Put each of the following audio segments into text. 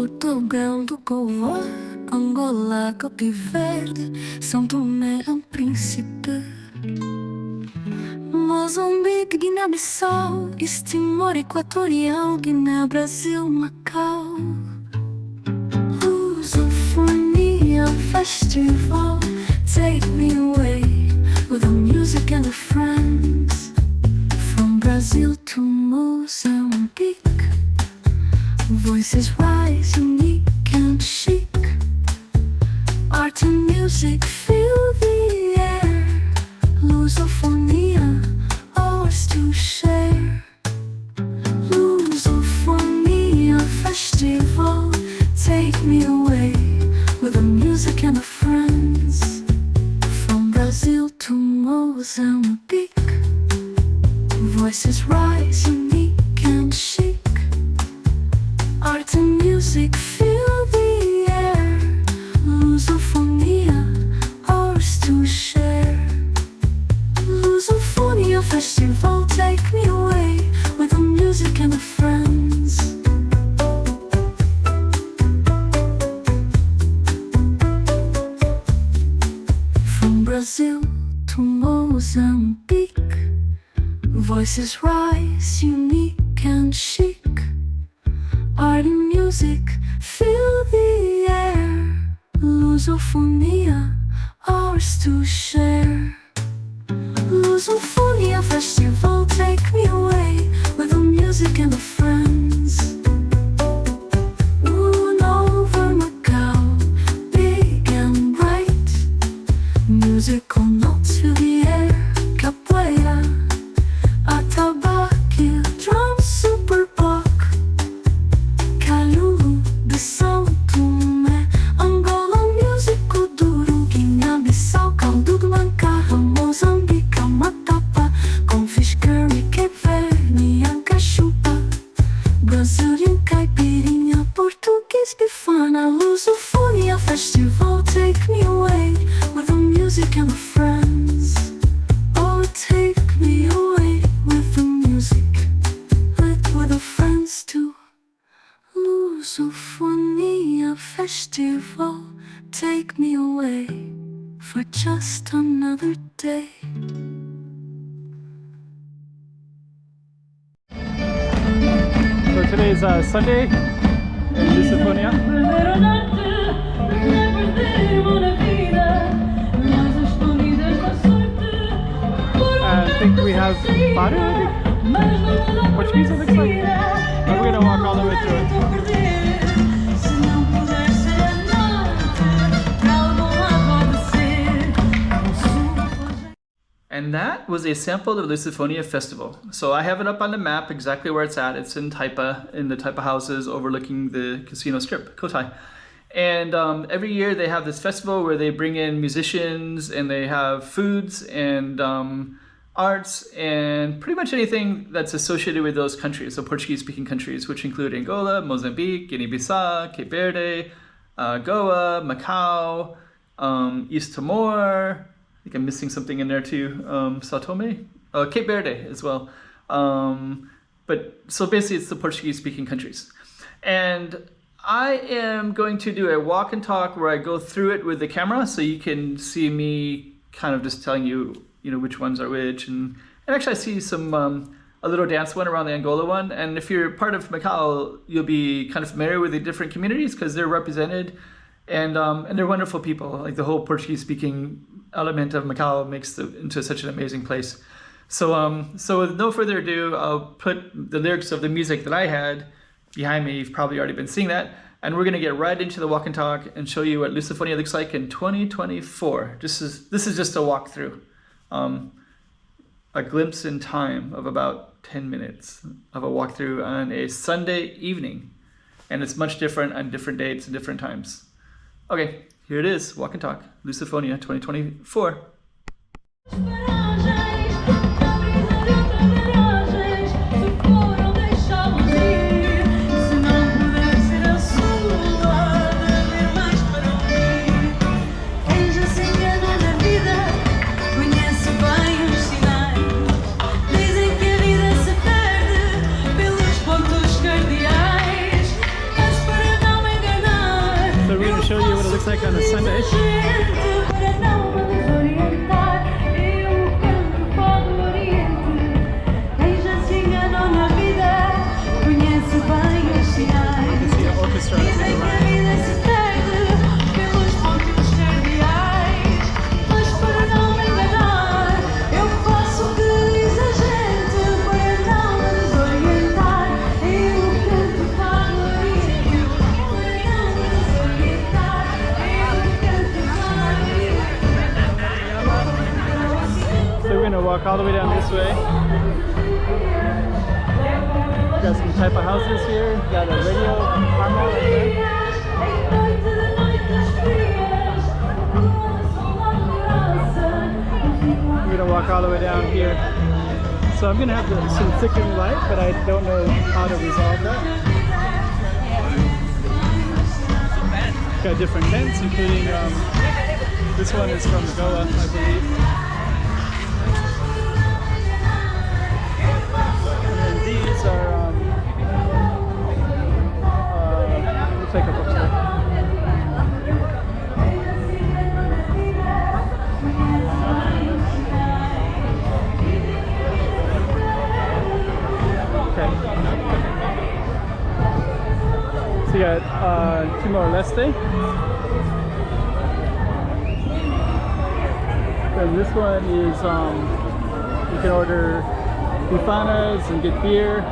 Portugal do Goa, Angola, Cape Verde, São Tomé é um príncipe, Moçambique, Guiné-Bissau, Timor Equatorial, Guiné, Brasil, Macau. Lusofonia Festival, take me away with the music and the friends. From Brazil to Mozambique, voices rise, unique and chic. Art and music fill the air. Lusofonia, ours to share. Lusofonia Festival, take me away with the music and the friends. From Brazil to Mozambique, voices rise, unique and chic. Art and music fill the air. Lusofonia, ours to share. Lusofonia Festival, take me away with the music and the friends. From Brazil to Mozambique, voices rise, unique and chic. Art and music fill the air. Lusofonia, ours to share. Lusofonia Festival, take me away with the music and the friends. Moon over Macau, big and bright. Musical notes fill the air. Capoeira, atabaque, drum, super pop. De São Tomé, Angola, músico duro, Guiné-Bissau, caldo de macarrão, Moçambique, matapa, com fish curry, Cape Verde, cachupa, Brazilian caipirinha, português bifana. Lusofonia Festival, take me away with the music and the friends. Oh, take me away with the music, with the friends too. Lusofonia Festival, take me away for just another day. So today is Sunday in Lusofonia. I think we have Fado, Portuguese it looks like. And we're gonna walk all the way through it. And that was a sample of the Lusofonia Festival. So I have it up on the map exactly where it's at. It's in Taipa, in the Taipa houses overlooking the casino strip, Kotai. And every year they have this festival where they bring in musicians and they have foods and arts and pretty much anything that's associated with those countries, so Portuguese-speaking countries, which include Angola, Mozambique, Guinea-Bissau, Cape Verde, Goa, Macau, East Timor. I think I'm missing something in there too. São Tomé, Cape Verde as well. But so basically it's the Portuguese-speaking countries. And I am going to do a walk and talk where I go through it with the camera so you can see me kind of just telling you, which ones are which. And actually I see some, a little dance one around the Angola one. And if you're part of Macau, you'll be kind of familiar with the different communities because they're represented and they're wonderful people. Like the whole Portuguese-speaking element of Macau makes it into such an amazing place. So with no further ado, I'll put the lyrics of the music that I had behind me. You've probably already been seeing that. And we're gonna get right into the walk and talk and show you what Lusofonia looks like in 2024. This is just a walkthrough. A glimpse in time of about 10 minutes of a walkthrough on a Sunday evening. And it's much different on different dates and different times. Okay, here it is, walk and talk, Lusofonia 2024. Dizem que a vida se perde pelos pontos cardeais, mas para não looks like on a Sunday. Walk all the way down this way. Got some type of houses here. Got a radio armor right there. We're gonna walk all the way down here. So I'm gonna have some flickering light, but I don't know how to resolve that. Got different tents, including this one is from Goa, I believe. These are, looks like a bookstore. Okay. So you got Timor-Leste. And this one is, you can order bufanas and get beer.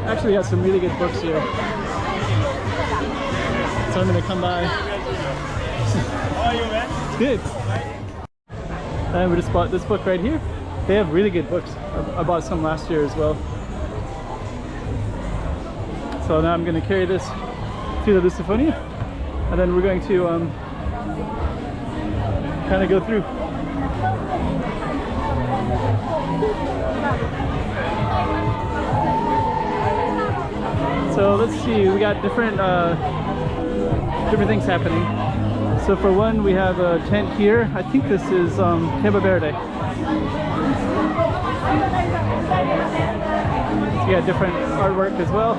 Actually got some really good books here. So I'm gonna come by. How are you, man? It's good. And we just bought this book right here. They have really good books. I bought some last year as well. So now I'm going to carry this to the Lusofonia, and then we're going to kind of go through. So let's see, we got different things happening. So for one, we have a tent here. I think this is Cabo Verde. So we got different artwork as well.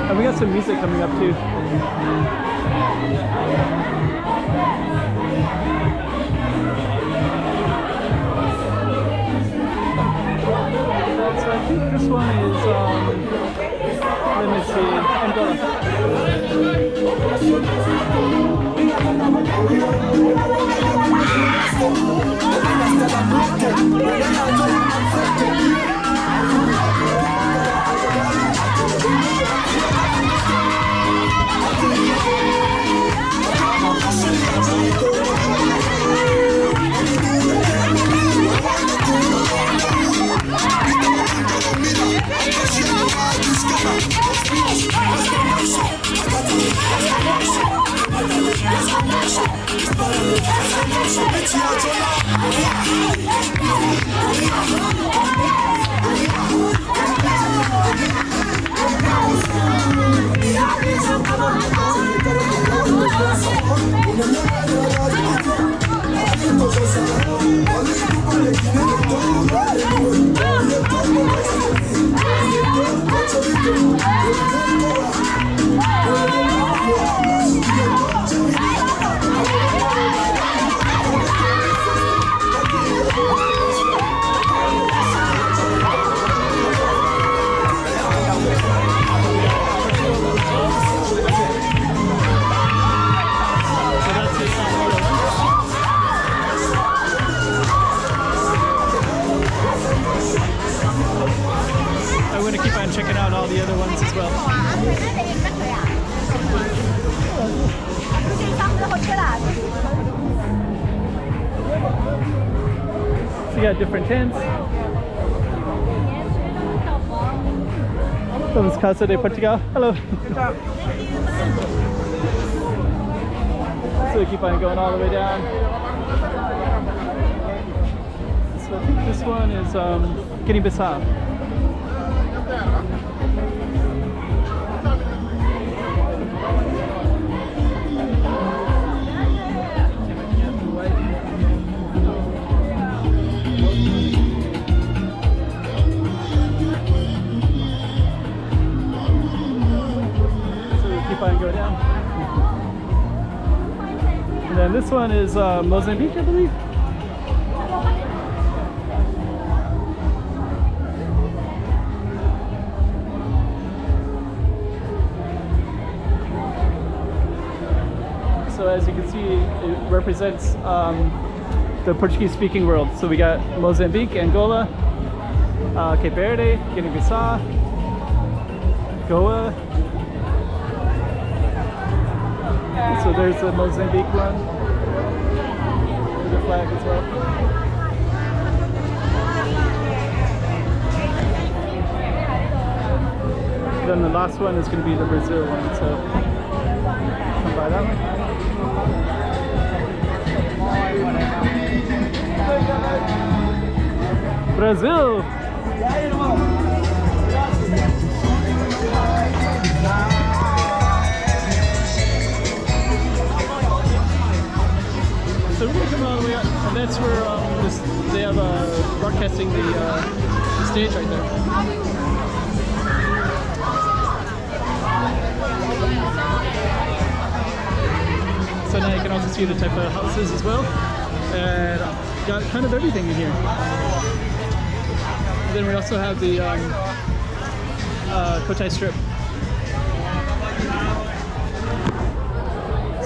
And we got some music coming up too. So I think this one is, let me see, Angola. I'm going to keep on checking out all the other ones as well. So you got different tents. Vamos Casa de Portugal. Hello. So we keep on going all the way down. So I think this one is Guinea-Bissau. go down. And then this one is Mozambique, I believe. So as you can see, it represents the Portuguese-speaking world. So we got Mozambique, Angola, Cape Verde, Guinea-Bissau, Goa. So there's the Mozambique one. The flag as well. Then the last one is going to be the Brazil one. So come by that one. Brazil! So we're going to come all the way up, and that's where they have broadcasting the stage right there. So now you can also see the type of houses as well, and got kind of everything in here. And then we also have the Cotai Strip.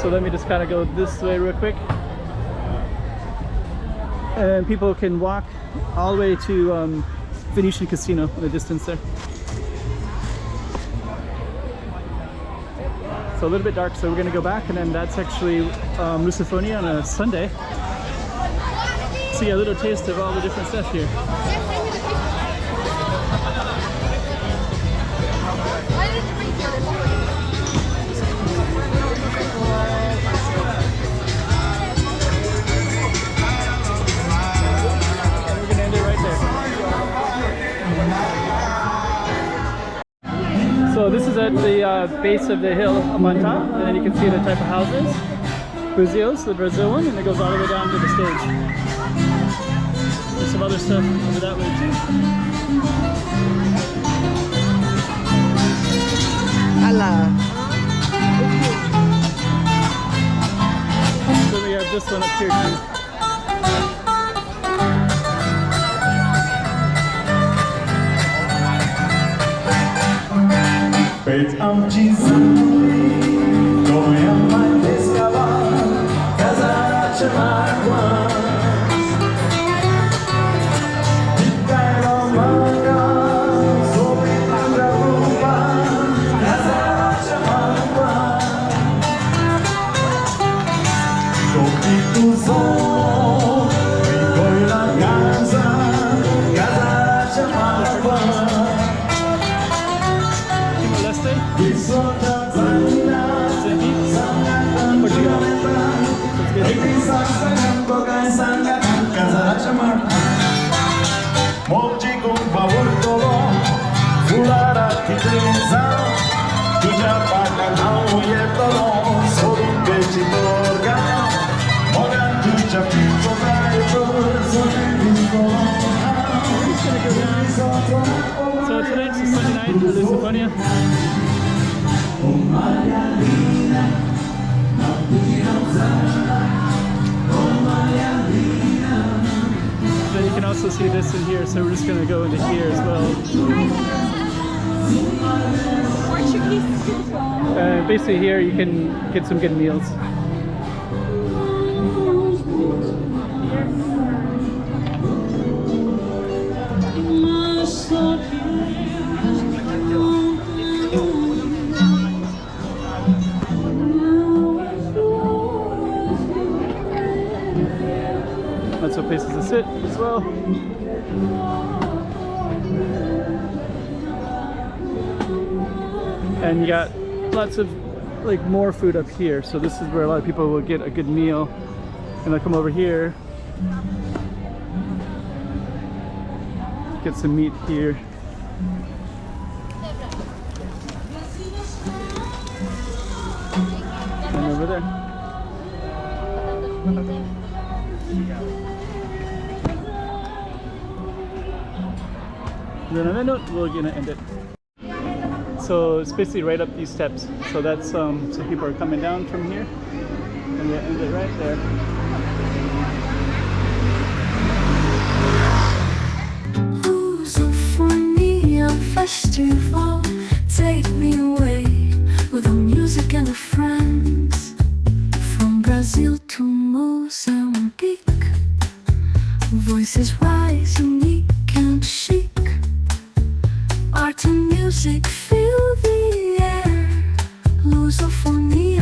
So let me just kind of go this way real quick. And people can walk all the way to Venetian Casino in the distance there. So a little bit dark, so we're going to go back, and then that's actually Lusofonia on a Sunday. See a little taste of all the different stuff here. So this is at the base of the hill up on top, and then you can see the type of houses. Brazil's, the Brazil one, and it goes all the way down to the stage. There's some other stuff over that way too. Hello. So we have this one up here too. Feito como é mais escavar, casar a chamar quase. De terra manga, sobre tanta roupa, casar a chamar quase. Topico som, ficou na casa, casar a chamar quase. So tonight's the Sunday night at Lusofonia. Then you can also see this in here, so we're just going to go into here as well. Basically here you can get some good meals. Lots of places to sit as well. And you got lots of like more food up here. So this is where a lot of people will get a good meal. And they'll come over here, get some meat here. And over there. Then on that note, we're gonna end it. So it's basically right up these steps. So that's so people are coming down from here, and they end it right there. Lusofonia festival, take me away with the music and the friends. From Brazil to Mozambique, voices rise unique and chic. Art and music fill the air. Lusofonia